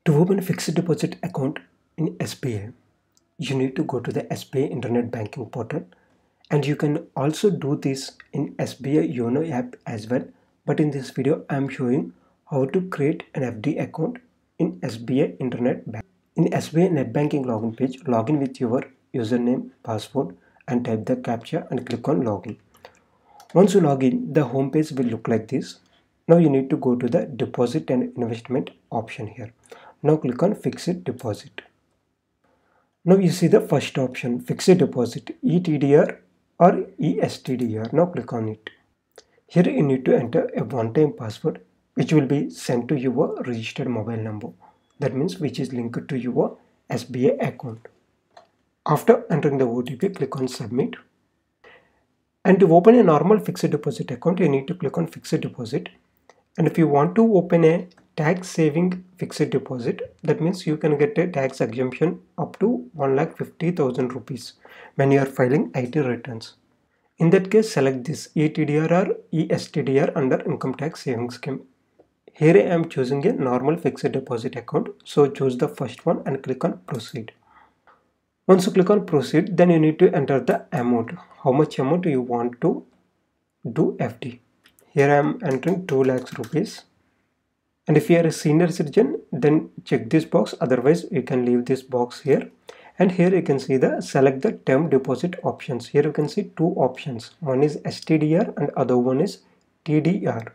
To open a fixed deposit account in SBI, you need to go to the SBI Internet Banking portal, and you can also do this in SBI YONO app as well. But in this video, I am showing how to create an FD account in SBI Internet Bank. In SBI Net Banking login page, log in with your username, password, and type the CAPTCHA and click on login. Once you log in, the home page will look like this. Now you need to go to the deposit and investment option here. Now click on fixed deposit. Now you see the first option, fixed deposit, ETDR or ESTDR. Now click on it. Here you need to enter a one-time password which will be sent to your registered mobile number. That means which is linked to your SBI account. After entering the OTP, click on submit. And to open a normal fixed deposit account, you need to click on fixed deposit. And if you want to open a tax saving fixed deposit, that means you can get a tax exemption up to 1,50,000 rupees when you are filing IT returns. In that case, select this ETDR or ESTDR under income tax savings scheme. Here I am choosing a normal fixed deposit account, so choose the first one and click on proceed. Once you click on proceed, then you need to enter the amount, how much amount you want to do FD. Here I am entering 2 lakhs rupees. And if you are a senior citizen, then check this box, otherwise you can leave this box here. And here you can see the select the term deposit options. Here you can see two options, one is STDR and other one is TDR.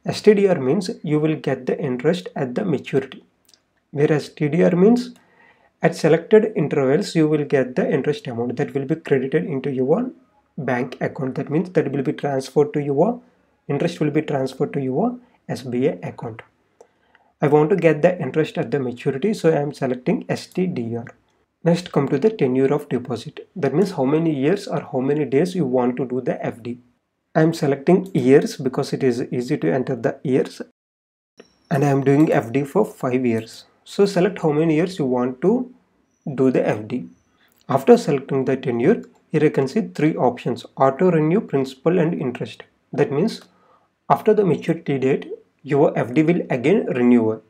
STDR means you will get the interest at the maturity, whereas TDR means at selected intervals you will get the interest amount that will be credited into your bank account. That means that will be transferred to your interest will be transferred to your SBI account. I want to get the interest at the maturity, so I am selecting STDR. Next, come to the tenure of deposit. That means how many years or how many days you want to do the FD. I am selecting years because it is easy to enter the years, and I am doing FD for 5 years. So select how many years you want to do the FD. After selecting the tenure, here you can see three options: auto renew, principal and interest. That means after the maturity date, your FD will again renew.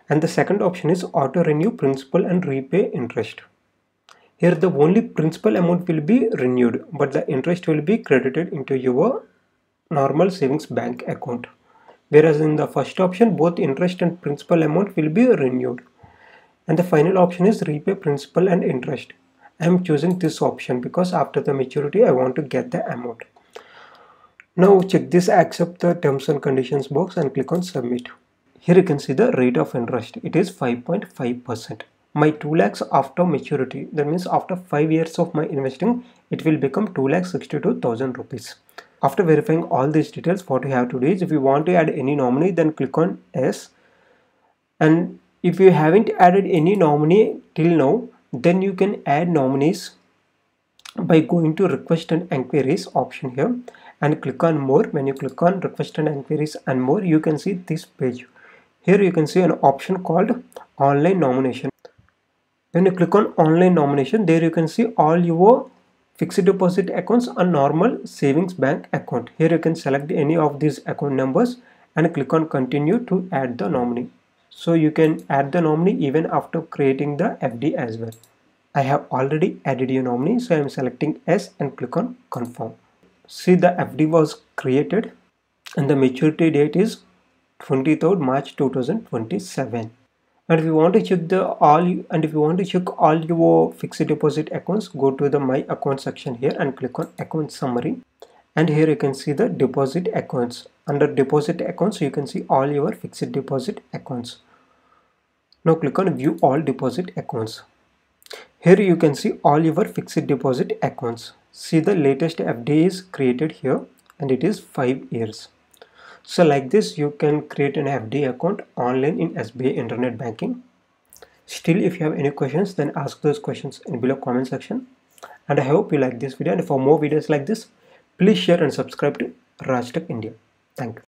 And the second option is auto renew, principal and repay interest. Here the only principal amount will be renewed, but the interest will be credited into your normal savings bank account. Whereas in the first option, both interest and principal amount will be renewed. And the final option is repay principal and interest. I am choosing this option because after the maturity I want to get the amount. Now check this accept the terms and conditions box and click on submit. Here you can see the rate of interest. It is 5.5%. My 2 lakhs after maturity, that means after 5 years of my investing, it will become 2,62,000 rupees. After verifying all these details, what you have to do is if you want to add any nominee, then click on yes. And if you haven't added any nominee till now, then you can add nominees by going to request and enquiries option here and click on more. When you click on request and enquiries and more, you can see this page. Here you can see an option called online nomination. When you click on online nomination, there you can see all your fixed deposit accounts and normal savings bank account. Here you can select any of these account numbers and click on continue to add the nominee. So you can add the nominee even after creating the FD as well. I have already added a nominee, so I am selecting yes and click on confirm. See, the FD was created and the maturity date is 23rd March 2027. And if you want to check all your fixed deposit accounts, go to the my account section here and click on account summary. And here you can see the deposit accounts. Under deposit accounts, you can see all your fixed deposit accounts. Now click on view all deposit accounts. Here you can see all your fixed deposit accounts. See, the latest FD is created here and it is 5 years. So like this, you can create an FD account online in SBI Internet Banking. Still, if you have any questions, then ask those questions in below comment section. And I hope you like this video, and for more videos like this, please share and subscribe to Raj Tech India. Thank you.